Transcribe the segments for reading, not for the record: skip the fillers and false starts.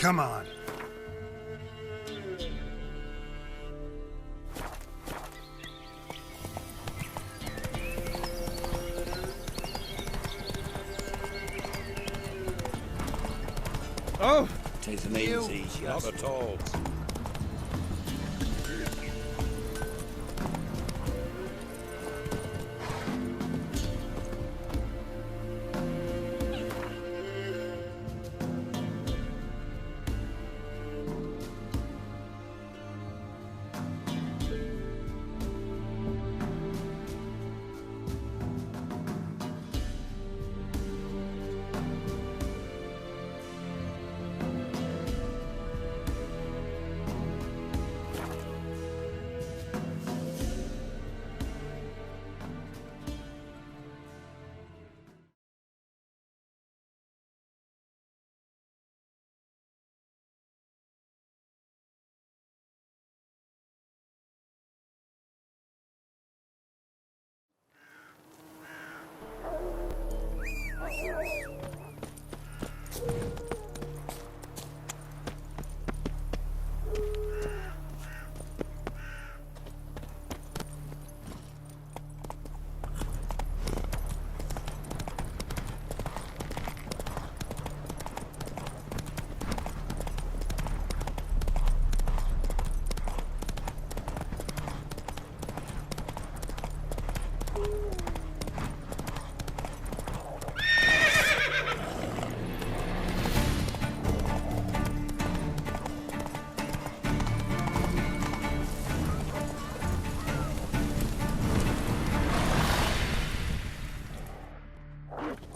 Come on. Oh! Tisn't easy, not at all.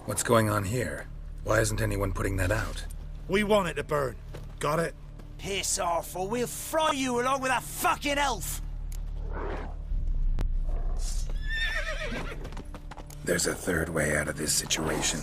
What's going on here? Why isn't anyone putting that out? We want it to burn. Got it? Piss off, or we'll fry you along with a fucking elf! There's a third way out of this situation.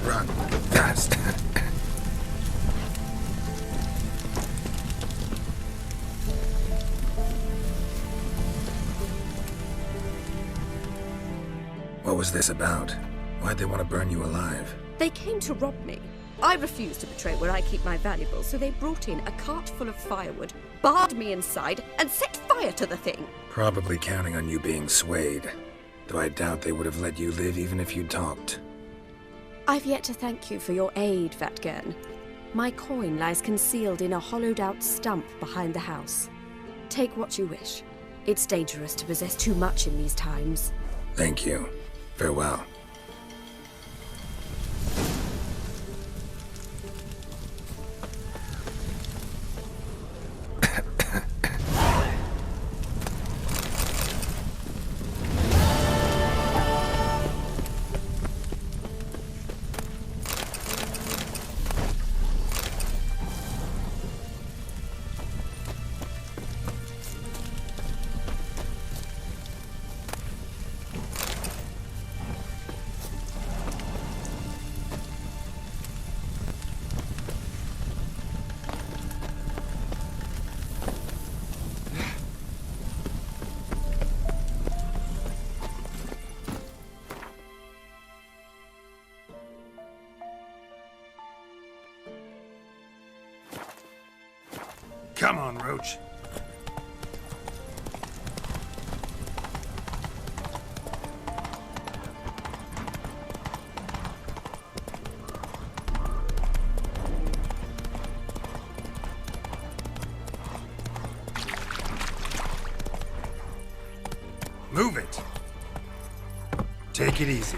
Run fast. What was this about? Why'd they want to burn you alive? They came to rob me. I refused to betray where I keep my valuables, so they brought in a cart full of firewood, barred me inside, and set fire to the thing. Probably counting on you being swayed. Though I doubt they would have let you live even if you talked. I've yet to thank you for your aid, Vatgern. My coin lies concealed in a hollowed-out stump behind the house. Take what you wish. It's dangerous to possess too much in these times. Thank you. Farewell. Come on, Roach. Move it. Take it easy.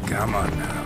Come on now.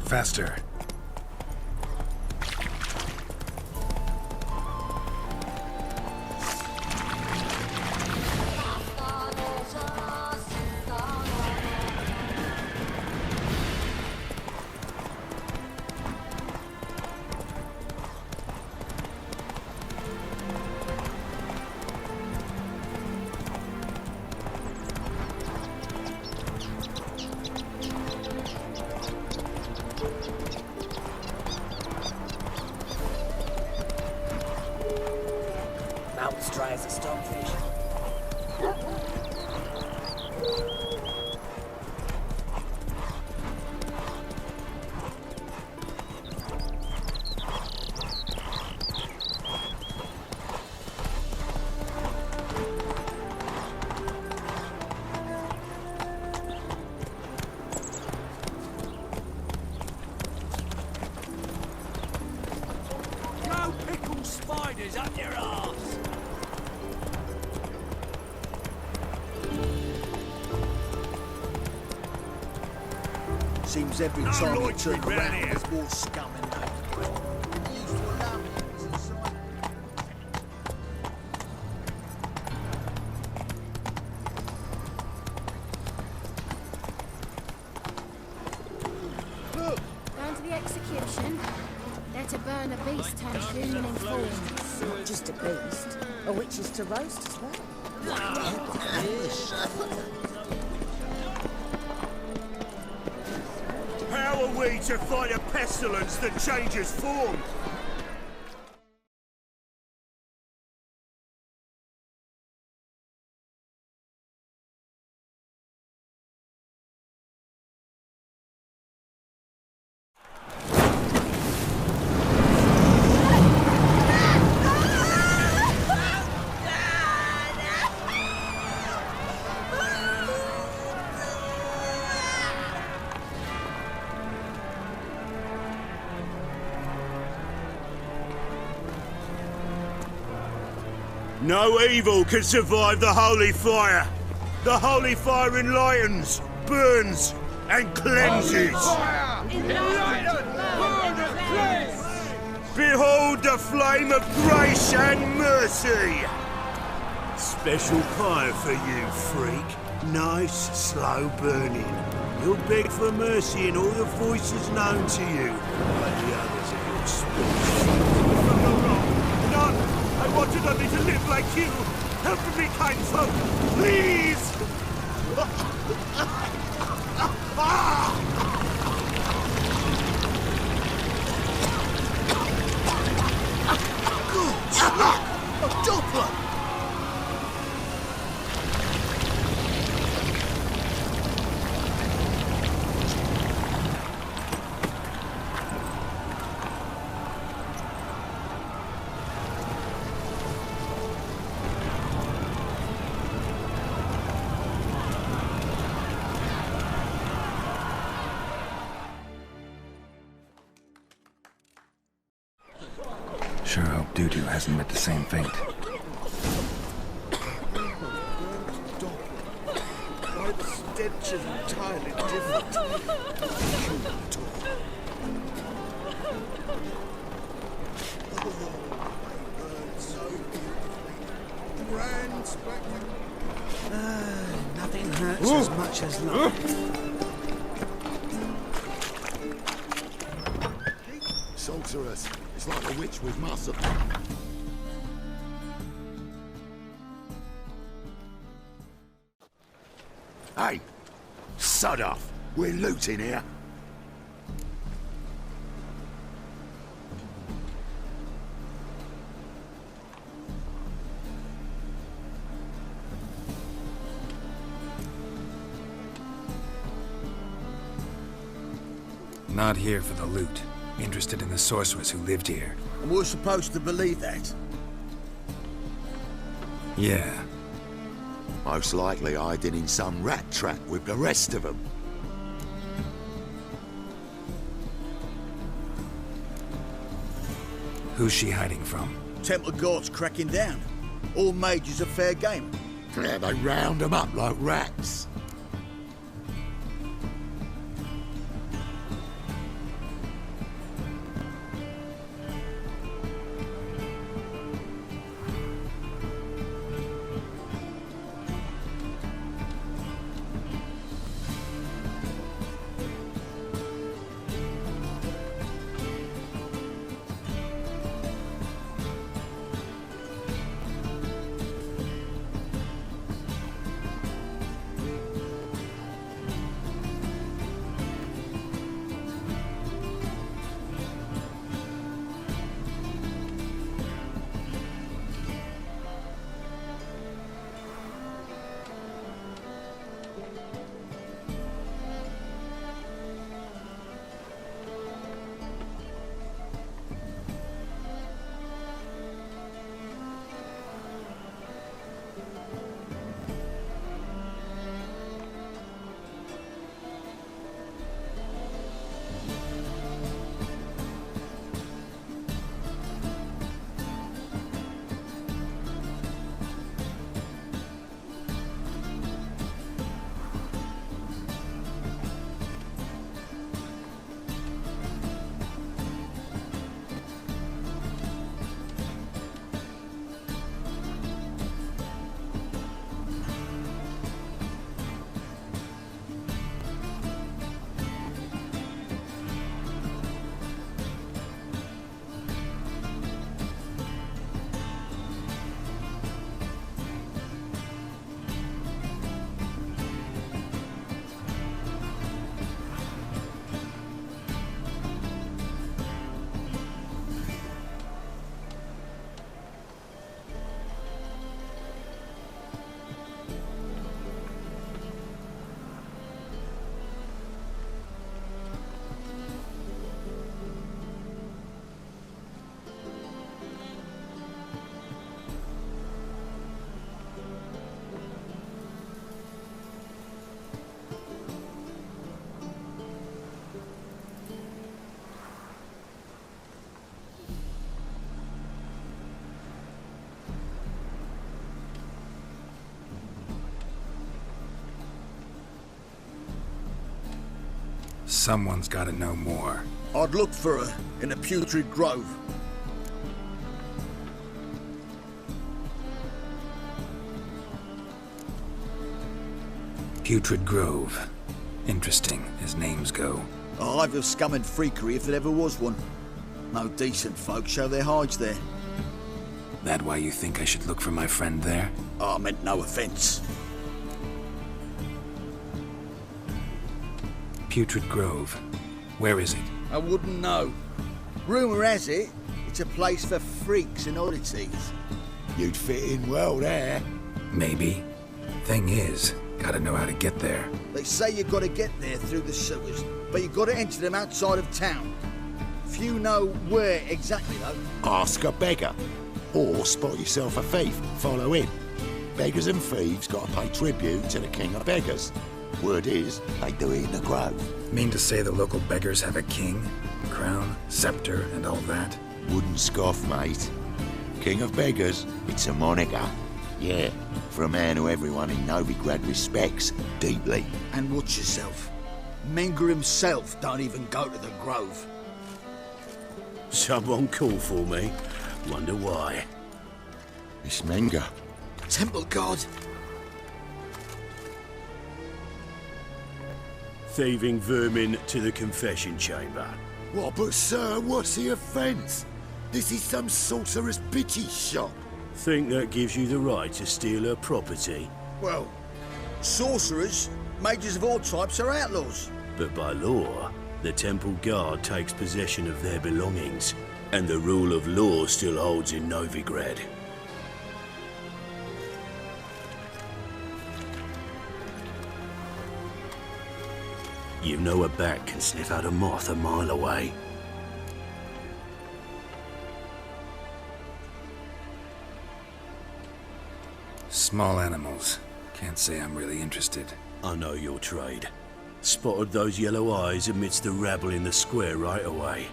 Faster. Mountain's dry as a stockfish. Go pickle spiders up your arse! Seems every No time you loitering turn round around, here. there's more scum in there. You used to allow me to inside. Going to the execution. They're to burn a beast turned human in form. Not just a beast, a witch is to roast as well. How are we to fight a pestilence that changes form? No evil can survive the holy fire. The holy fire enlightens, burns, and cleanses. Behold the flame of grace and mercy. Special fire for you, freak. Nice, slow burning. You'll beg for mercy in all the voices known to you, but the others are your speech. None! I wanted only to live like you! Help me, kind folk! Please! A Doppler! Sure hope Dudu hasn't met the same fate. Why the stench is entirely different. Grand spectacle. Nothing hurts as much as life. Sorceress. It's like a witch with muscle. Hey! Sod off! We're looting here. Not here for the loot. Interested in the sorceress who lived here. And we're supposed to believe that? Yeah. Most likely hiding in some rat trap with the rest of them. Who's she hiding from? Temple Guard's cracking down. All mages are fair game. Yeah, they round them up like rats. Someone's gotta know more. I'd look for her in the Putrid Grove. Putrid Grove. Interesting, as names go. A hive of scum and freakery if there ever was one. No decent folk show their hides there. That why you think I should look for my friend there? I meant no offence. Putrid Grove. Where is it? I wouldn't know. Rumour has it, it's a place for freaks and oddities. You'd fit in well there. Maybe. Thing is, gotta know how to get there. They say you gotta get there through the sewers, but you gotta enter them outside of town. Few know where exactly, though. Ask a beggar. Or spot yourself a thief, follow him. Beggars and thieves gotta pay tribute to the king of beggars. Word is, they do it in the grove. Mean to say the local beggars have a king, crown, scepter, and all that? Wouldn't scoff, mate. King of beggars, it's a moniker. Yeah, for a man who everyone in Novigrad respects deeply. And watch yourself. Menger himself don't even go to the grove. Someone call for me. Wonder why. It's Menger. Temple Guard. Thieving vermin to the confession chamber. What, but sir, what's the offence? This is some sorcerer's bitchy shop. Think that gives you the right to steal her property? Well, sorcerers, mages of all types are outlaws. But by law, the Temple Guard takes possession of their belongings, and the rule of law still holds in Novigrad. You know a bat can sniff out a moth a mile away. Small animals. Can't say I'm really interested. I know your trade. Spotted those yellow eyes amidst the rabble in the square right away.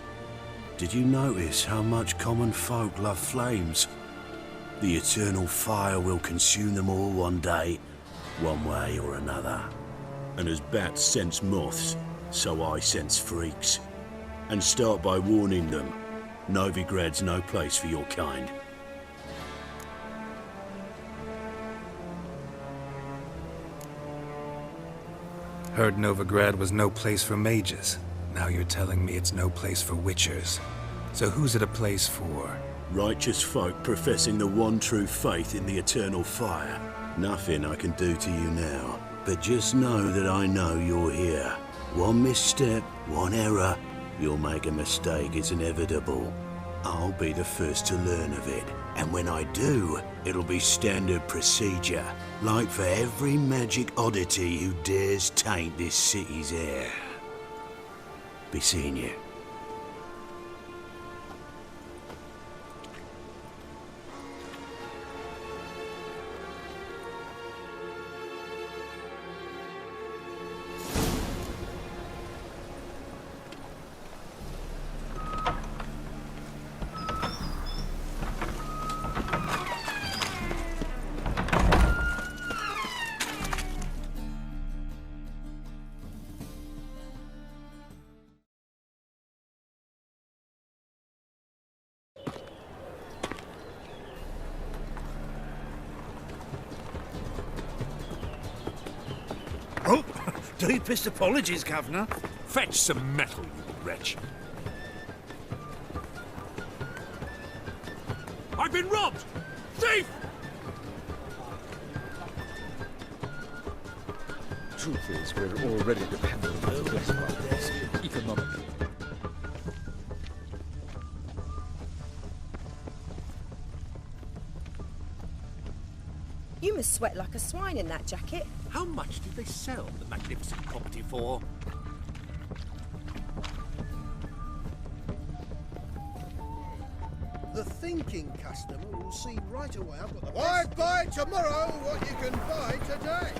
Did you notice how much common folk love flames? The eternal fire will consume them all one day, one way or another. And as bats sense moths, so I sense freaks. And start by warning them, Novigrad's no place for your kind. Heard Novigrad was no place for mages. Now you're telling me it's no place for witchers. So who's it a place for? Righteous folk professing the one true faith in the eternal fire. Nothing I can do to you now, but just know that I know you're here. One misstep, one error, you'll make a mistake, it's inevitable. I'll be the first to learn of it, and when I do, it'll be standard procedure, like for every magic oddity who dares taint this city's air. Be seeing you. Oh, deepest apologies, Governor. Fetch some metal, you wretch. I've been robbed! Thief! Truth is, we're already dependent on the West Brothers, economically. You must sweat like a swine in that jacket. How much did they sell the magnificent property for? The thinking customer will see right away I've got the Why buy tomorrow what you can buy today?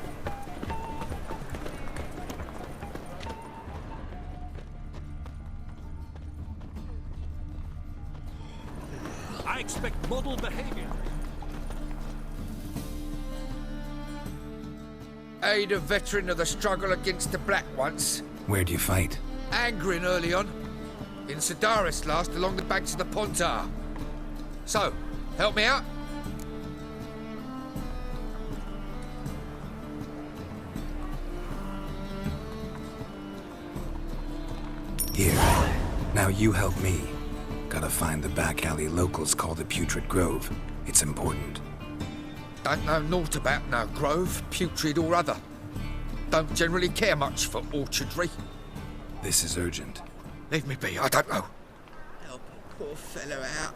I expect model behavior. Aid a veteran of the struggle against the Black once. Where'd you fight? Angrin early on. In Sedaris last, along the banks of the Pontar. So, help me out? Here. Now you help me. Gotta find the back alley locals call the Putrid Grove. It's important. Don't know naught about no grove, putrid or other. Don't generally care much for orchardry. This is urgent. Leave me be, I don't know. Help a poor fellow out.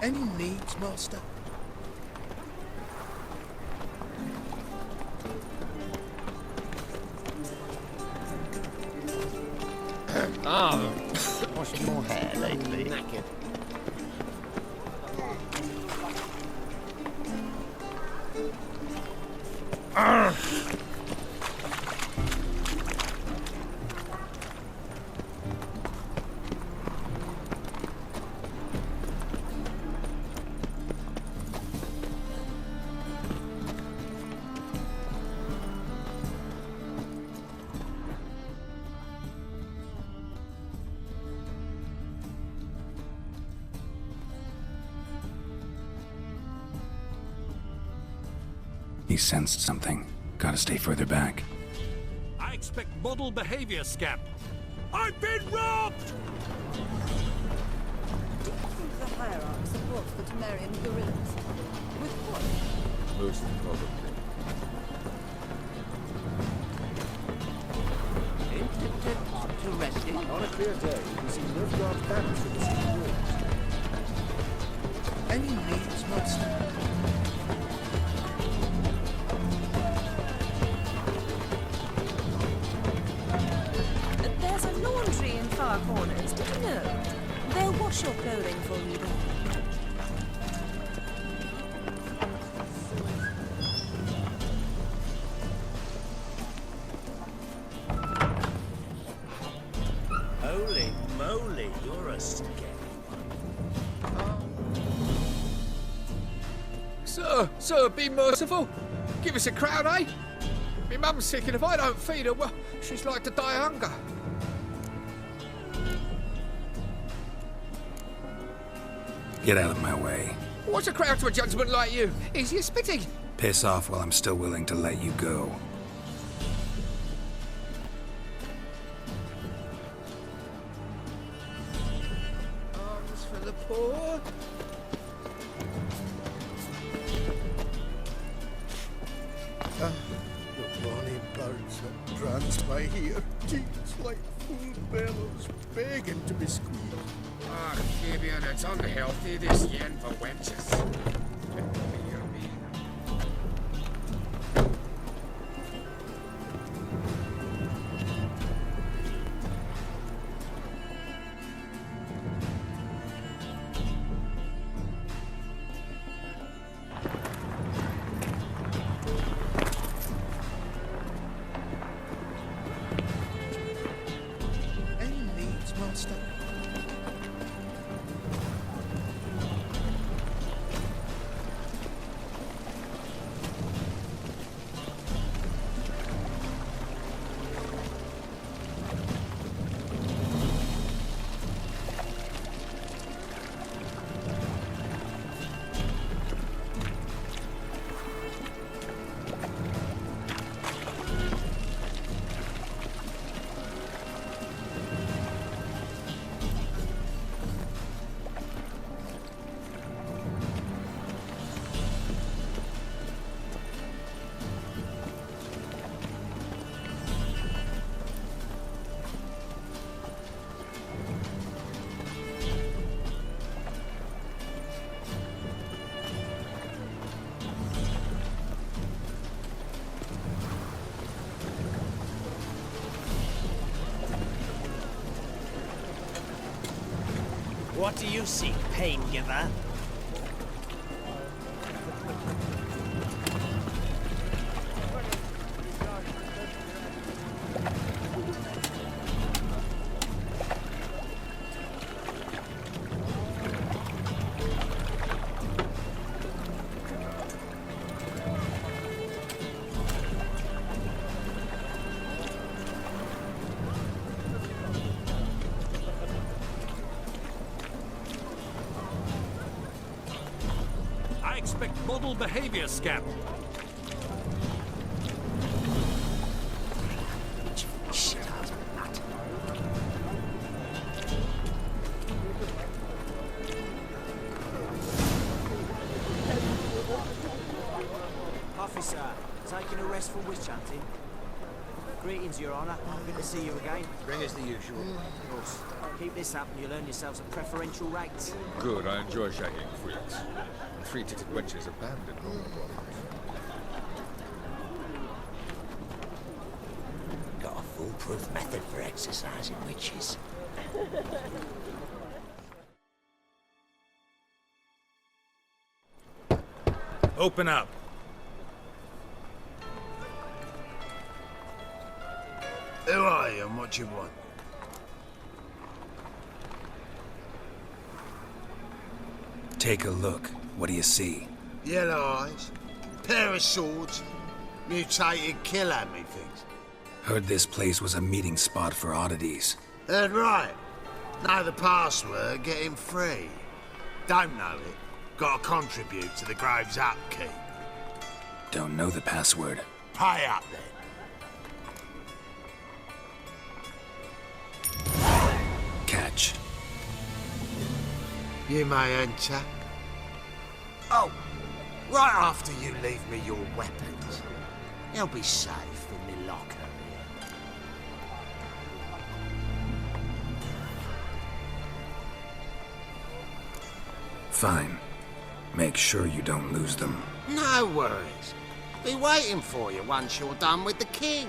Any needs, Master? Washing more hair lately. Knackered. He sensed something. Gotta stay further back. I expect model behavior, Scamp. I've been robbed! Do you think the Hierarch supports the Temerian guerrillas? With what? Most probably. To rest it. On a clear day, we see Nilfgaard's banners in the city walls. Any needs must. There's a laundry in far corners, did you know? They'll wash your clothing for you there. Holy moly, you're a scary Sir, be merciful. Give us a crown, eh? My mum's sick, and if I don't feed her, well, she's like to die of hunger. Get out of my way. What's a crown to a gentleman like you? Easy as spitting. Piss off while I'm still willing to let you go. Arms for the poor. The bonny birds that prance by here, teats like full bellows, begging to be squeezed. Ah, Fabian, it's unhealthy, this yen for wenches. Any needs, master? What do you seek, pain giver? I expect model behavior, Scamp. Officer, taking a rest from witch hunting. Greetings, Your Honour. Good to see you again. Ring as the usual. Of course. Keep this up and you'll earn yourselves a preferential rate. Good, I enjoy shagging freaks. Three-titted wenches abandoned on the block. Got a foolproof method for exercising witches. Open up. Who are you and what you want? Take a look. What do you see? Yellow eyes, pair of swords, mutated killer things. Heard this place was a meeting spot for oddities. Heard right. Know the password, get him free. Don't know it, gotta contribute to the Grove's upkeep. Don't know the password. Pay up then. Catch. You may enter. Oh, right after you leave me your weapons. They'll be safe in me locker here. Fine. Make sure you don't lose them. No worries. Be waiting for you once you're done with the king.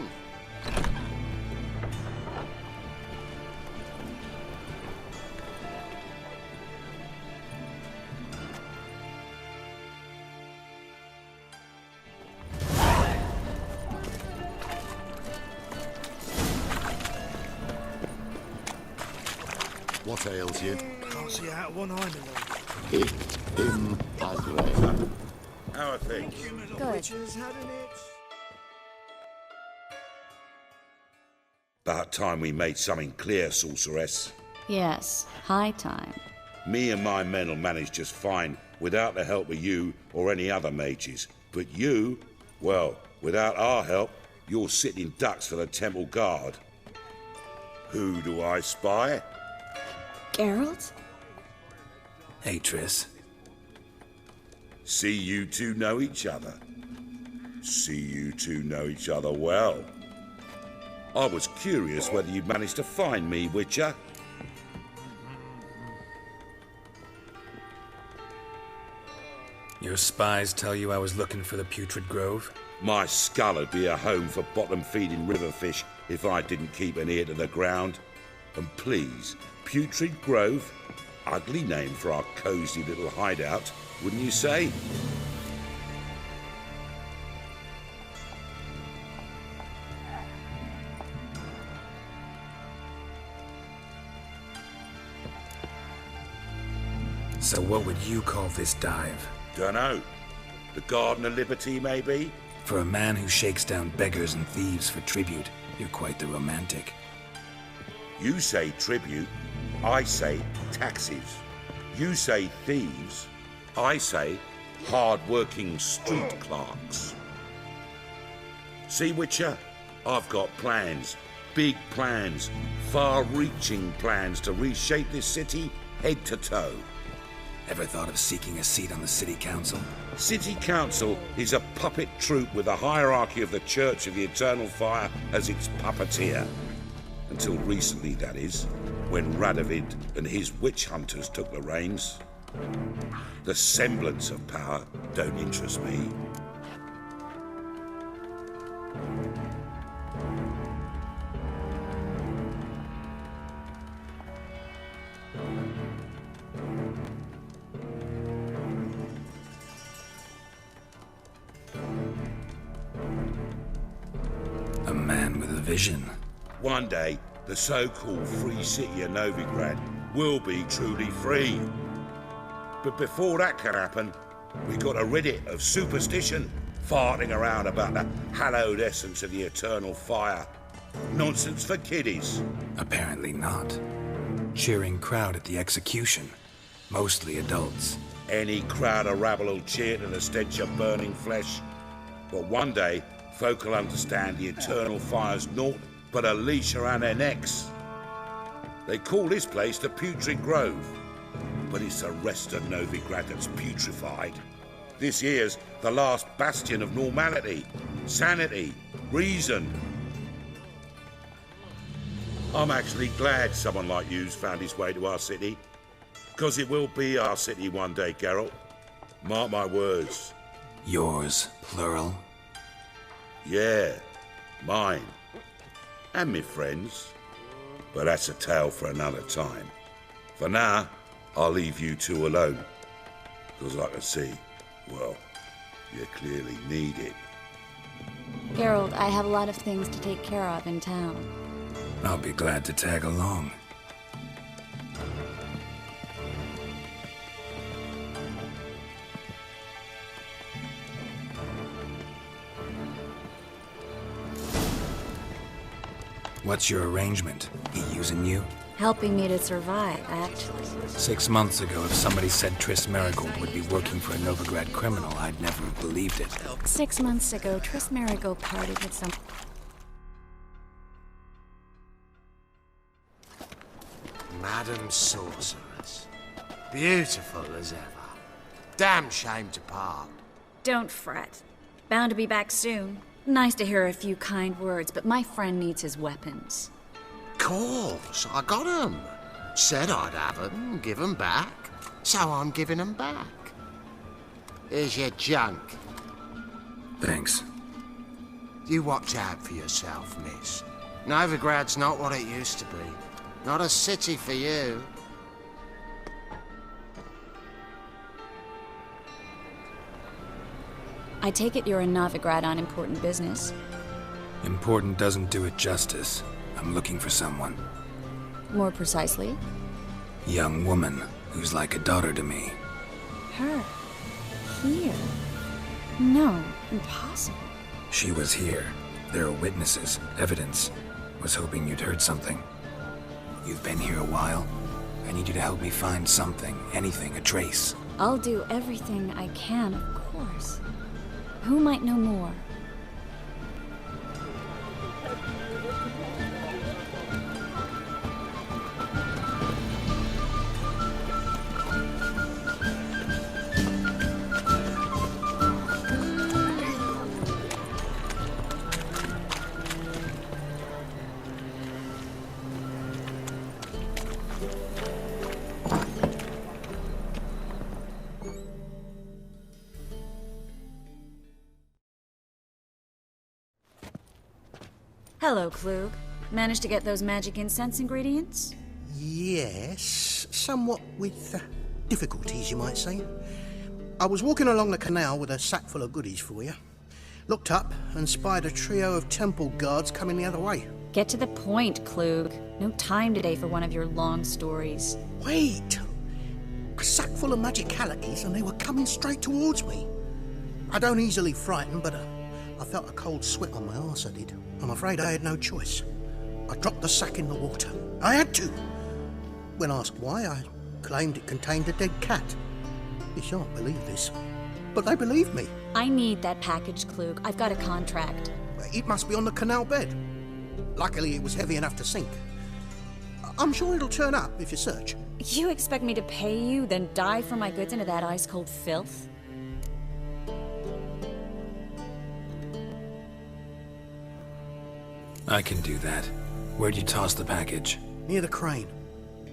What ails you? Can't see out one eye anymore. Impossible. How are things? Good. About time we made something clear, sorceress. Yes, high time. Me and my men will manage just fine without the help of you or any other mages. But you, well, without our help, you're sitting ducks for the temple guard. Who do I spy? Geralt? Hey, Triss. See you two know each other. See you two know each other well. I was curious whether you'd managed to find me, Witcher. Your spies tell you I was looking for the Putrid Grove? My skull would be a home for bottom-feeding river fish if I didn't keep an ear to the ground. And please, Putrid Grove? Ugly name for our cosy little hideout, wouldn't you say? So what would you call this dive? Dunno. The Garden of Liberty, maybe? For a man who shakes down beggars and thieves for tribute, you're quite the romantic. You say tribute, I say taxes. You say thieves, I say hard-working street clerks. See, Witcher, I've got plans, big plans, far-reaching plans to reshape this city head to toe. Ever thought of seeking a seat on the city council? City council is a puppet troupe with the hierarchy of the Church of the Eternal Fire as its puppeteer. Until recently, that is, when Radovid and his witch hunters took the reins. The semblance of power don't interest me. A man with a vision. One day, the so-called free city of Novigrad will be truly free. But before that can happen, we got to rid it of superstition, farting around about the hallowed essence of the eternal fire. Nonsense for kiddies. Apparently not. Cheering crowd at the execution. Mostly adults. Any crowd of rabble will cheer to the stench of burning flesh. But one day, folk will understand the eternal fire's naught but a leash around their necks. They call this place the Putrid Grove, but it's the rest of Novigrad that's putrefied. This here's the last bastion of normality, sanity, reason. I'm actually glad someone like you's found his way to our city, because it will be our city one day, Geralt. Mark my words. Yours, plural? Yeah, mine. And me friends. But that's a tale for another time. For now, I'll leave you two alone. Because I can see, well, you clearly need it. Geralt, I have a lot of things to take care of in town. I'll be glad to tag along. What's your arrangement? He using you? Helping me to survive, actually. 6 months ago, if somebody said Triss Merigold would be working for a Novigrad criminal, I'd never have believed it. 6 months ago, Triss Merigold parted with some... Madam Sorceress. Beautiful as ever. Damn shame to part. Don't fret. Bound to be back soon. Nice to hear a few kind words, but my friend needs his weapons. Course, I got 'em. Said I'd have 'em, give 'em back. So I'm giving 'em back. Here's your junk. Thanks. You watch out for yourself, miss. Novigrad's not what it used to be. Not a city for you. I take it you're in Novigrad on important business. Important doesn't do it justice. I'm looking for someone. More precisely? Young woman who's like a daughter to me. Her? Here? No, impossible. She was here. There are witnesses, evidence. Was hoping you'd heard something. You've been here a while. I need you to help me find something, anything, a trace. I'll do everything I can, of course. Who might know more? Hello, Klug. Managed to get those magic incense ingredients? Yes, somewhat with difficulties, you might say. I was walking along the canal with a sack full of goodies for you. Looked up and spied a trio of temple guards coming the other way. Get to the point, Klug. No time today for one of your long stories. Wait! A sack full of magicalities and they were coming straight towards me. I don't easily frighten, but I felt a cold sweat on my arse, I did. I'm afraid I had no choice. I dropped the sack in the water. I had to. When asked why, I claimed it contained a dead cat. You shan't believe this, but they believed me. I need that package, Klug. I've got a contract. It must be on the canal bed. Luckily, it was heavy enough to sink. I'm sure it'll turn up if you search. You expect me to pay you, then dive for my goods into that ice-cold filth? I can do that. Where'd you toss the package? Near the crane.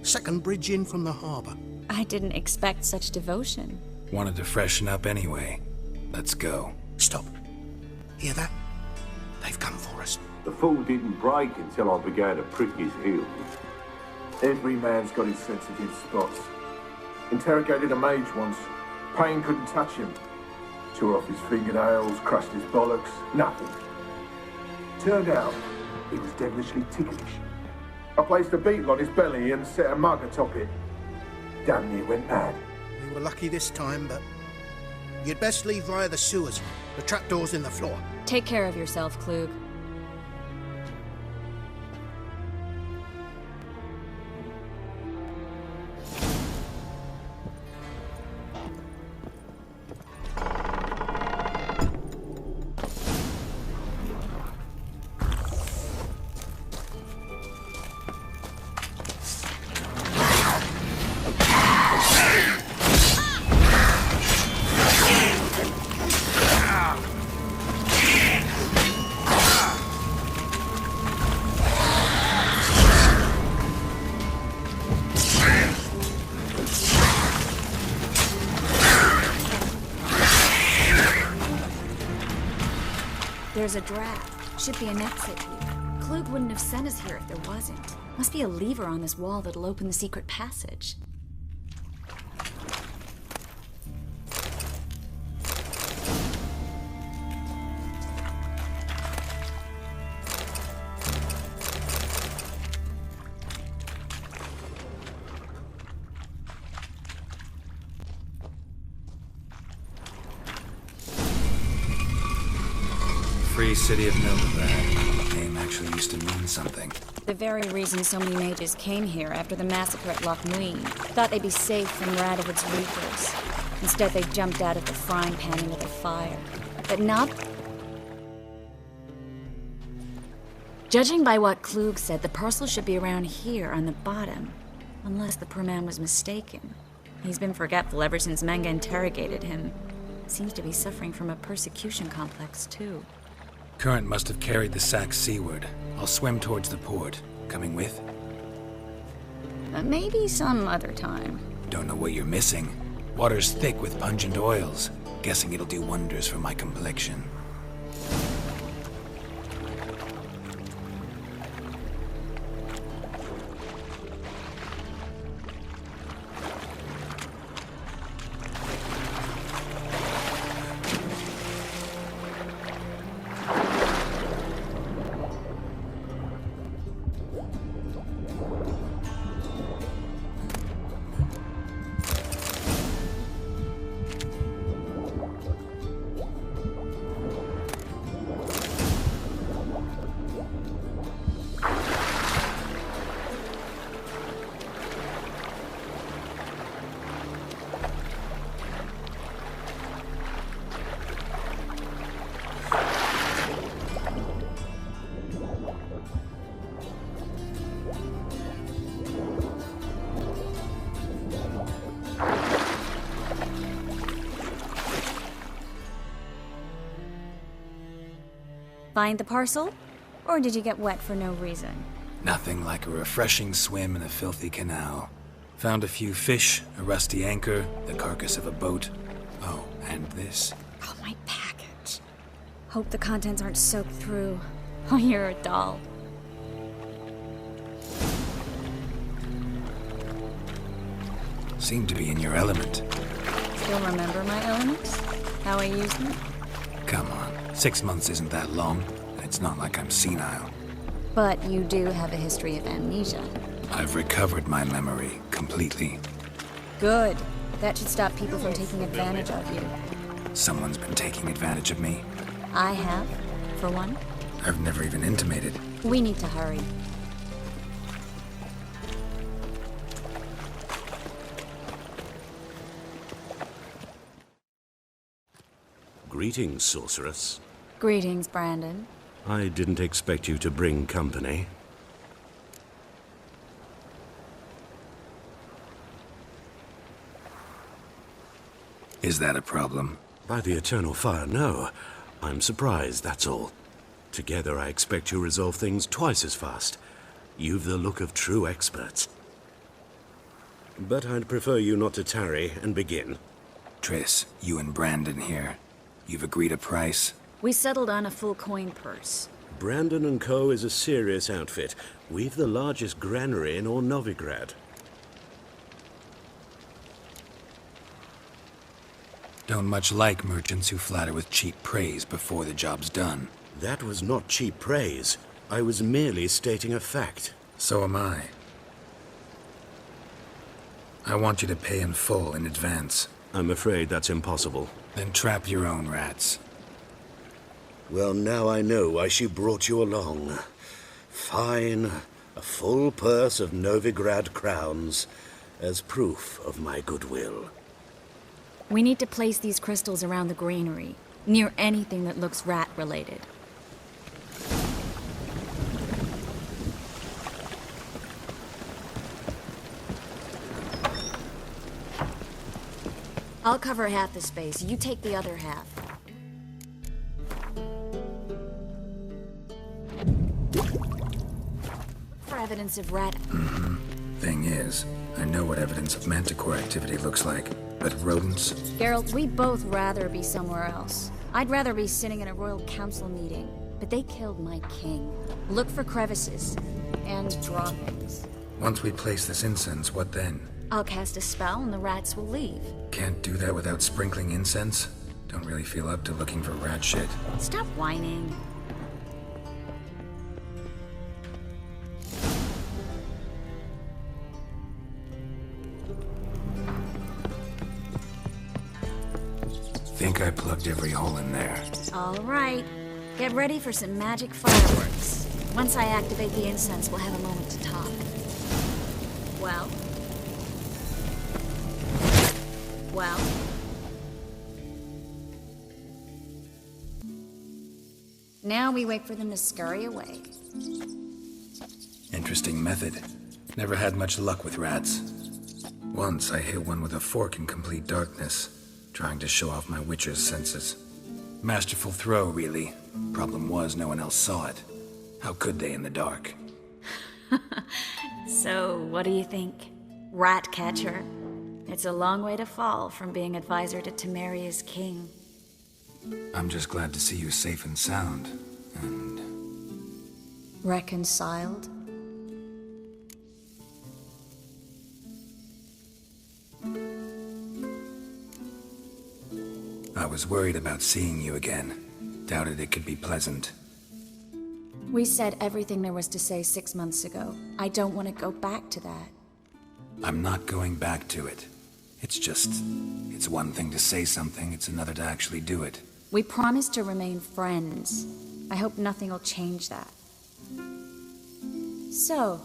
Second bridge in from the harbour. I didn't expect such devotion. Wanted to freshen up anyway. Let's go. Stop. Hear that? They've come for us. The fool didn't break until I began to prick his heels. Every man's got his sensitive spots. Interrogated a mage once. Pain couldn't touch him. Tore off his fingernails, crushed his bollocks, nothing. Turned out, he was devilishly ticklish. I placed a beetle on his belly and set a mug atop it. Damn near went mad. We were lucky this time, but you'd best leave via the sewers. The trapdoor's in the floor. Take care of yourself, Klug. There's a draft. Should be an exit here. Klug wouldn't have sent us here if there wasn't. Must be a lever on this wall that'll open the secret passage. Free city of Novigrad. Name name actually used to mean something. The very reason so many mages came here after the massacre at Loch Muin. Thought they'd be safe from Radovid's reapers. Instead, they jumped out of the frying pan into the fire. But not... Judging by what Klug said, the parcel should be around here on the bottom. Unless the poor man was mistaken. He's been forgetful ever since Menge interrogated him. Seems to be suffering from a persecution complex, too. Current must have carried the sack seaward. I'll swim towards the port. Coming with? Maybe some other time. Don't know what you're missing. Water's thick with pungent oils. Guessing it'll do wonders for my complexion. Find the parcel? Or did you get wet for no reason? Nothing like a refreshing swim in a filthy canal. Found a few fish, a rusty anchor, the carcass of a boat. Oh, and this. Oh, my package. Hope the contents aren't soaked through. Oh, you're a doll. Seem to be in your element. Still remember my elements? How I use them? Come on, 6 months isn't that long. It's not like I'm senile. But you do have a history of amnesia. I've recovered my memory completely. Good. That should stop people from taking advantage of you. Someone's been taking advantage of me. I have, for one. I've never even intimated. We need to hurry. Greetings, sorceress. Greetings, Brandon. I didn't expect you to bring company. Is that a problem? By the eternal fire, no. I'm surprised, that's all. Together, I expect you resolve things twice as fast. You've the look of true experts. But I'd prefer you not to tarry and begin. Triss, you and Brandon here. You've agreed a price? We settled on a full coin purse. Brandon & Co. is a serious outfit. We've the largest granary in all Novigrad. Don't much like merchants who flatter with cheap praise before the job's done. That was not cheap praise. I was merely stating a fact. So am I. I want you to pay in full in advance. I'm afraid that's impossible. Then trap your own rats. Well, now I know why she brought you along. Fine. A full purse of Novigrad crowns as proof of my goodwill. We need to place these crystals around the granary, near anything that looks rat-related. I'll cover half the space. You take the other half. For evidence of rat... Thing is, I know what evidence of manticore activity looks like, but rodents... Geralt, we'd both rather be somewhere else. I'd rather be sitting in a royal council meeting, but they killed my king. Look for crevices and droppings. Once we place this incense, what then? I'll cast a spell and the rats will leave. Can't do that without sprinkling incense? Don't really feel up to looking for rat shit. Stop whining. Think I plugged every hole in there. All right. Get ready for some magic fireworks. Once I activate the incense, we'll have a moment to talk. Well? Well? Now we wait for them to scurry away. Interesting method. Never had much luck with rats. Once I hit one with a fork in complete darkness, trying to show off my witcher's senses. Masterful throw, really. Problem was, no one else saw it. How could they in the dark? So, what do you think? Rat catcher? It's a long way to fall from being advisor to Temeria's king. I'm just glad to see you safe and sound, and... Reconciled? I was worried about seeing you again. Doubted it could be pleasant. We said everything there was to say 6 months ago. I don't want to go back to that. I'm not going back to it. It's one thing to say something, it's another to actually do it. We promised to remain friends. I hope nothing will change that. So,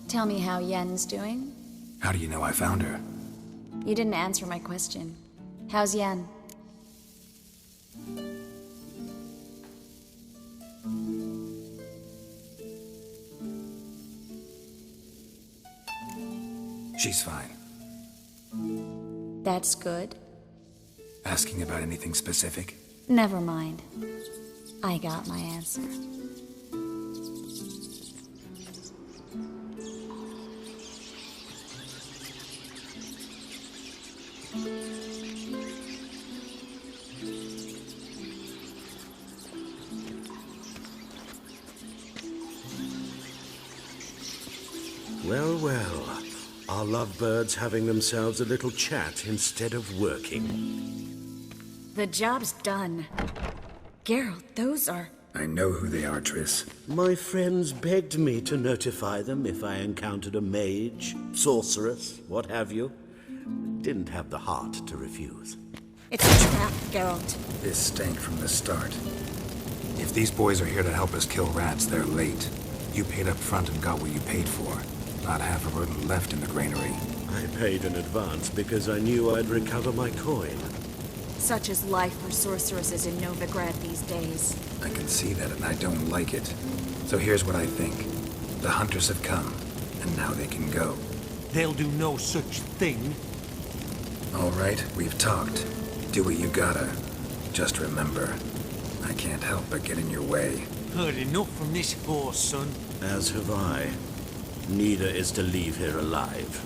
tell me how Yen's doing? How do you know I found her? You didn't answer my question. How's Yen? She's fine. That's good. Asking about anything specific? Never mind. I got my answer. Well, well. Our lovebirds having themselves a little chat instead of working. The job's done. Geralt, those are... I know who they are, Triss. My friends begged me to notify them if I encountered a mage, sorceress, what have you. Didn't have the heart to refuse. It's a trap, Geralt. This stank from the start. If these boys are here to help us kill rats, they're late. You paid up front and got what you paid for. Not half a rodent left in the granary. I paid in advance because I knew I'd recover my coin. Such is life for sorceresses in Novigrad these days. I can see that, and I don't like it. So here's what I think. The hunters have come, and now they can go. They'll do no such thing. All right, we've talked. Do what you gotta. Just remember, I can't help but get in your way. Heard enough from this horse, son. As have I. Neither is to leave here alive.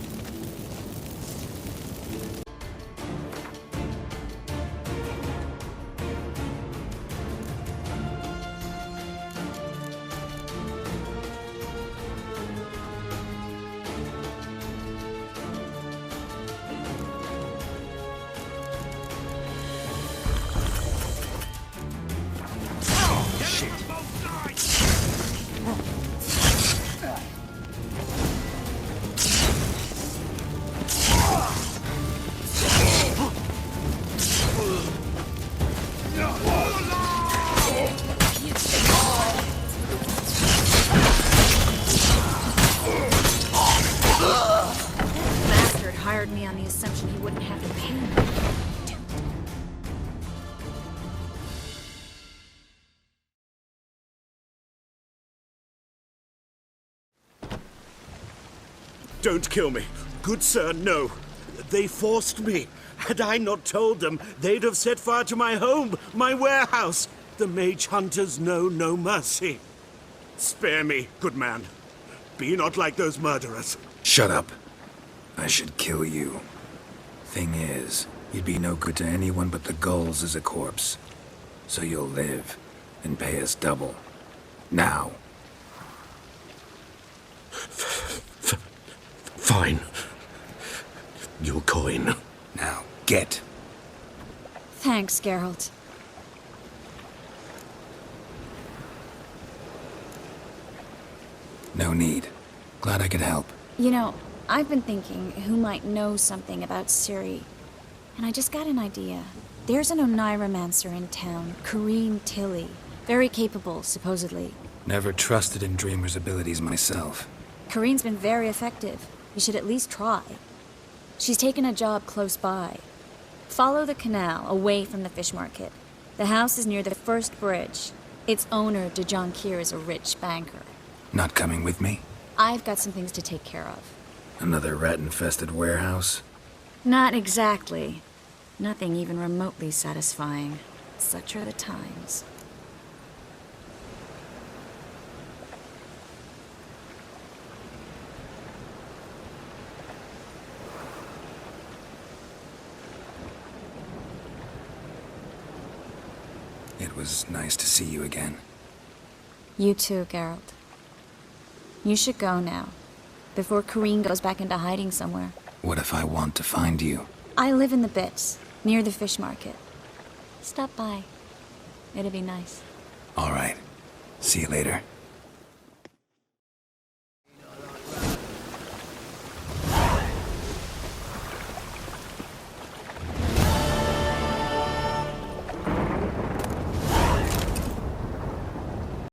Hired me on the assumption he wouldn't have to pay me. Don't kill me. Good sir, no. They forced me. Had I not told them, they'd have set fire to my home, my warehouse. The mage hunters know no mercy. Spare me, good man. Be not like those murderers. Shut up. I should kill you. Thing is, you'd be no good to anyone but the gulls as a corpse. So you'll live, and pay us double. Now. Fine. Your coin. Now, get. Thanks, Geralt. No need. Glad I could help. You know, I've been thinking who might know something about Ciri. And I just got an idea. There's an Oneiromancer in town, Corrine Tilly. Very capable, supposedly. Never trusted in Dreamer's abilities myself. Corinne's been very effective. You should at least try. She's taken a job close by. Follow the canal, away from the fish market. The house is near the first bridge. Its owner, DeJohn Kier, is a rich banker. Not coming with me? I've got some things to take care of. Another rat-infested warehouse? Not exactly. Nothing even remotely satisfying. Such are the times. It was nice to see you again. You too, Geralt. You should go now, before Corinne goes back into hiding somewhere. What if I want to find you? I live in the Bits, near the fish market. Stop by. It'll be nice. All right. See you later.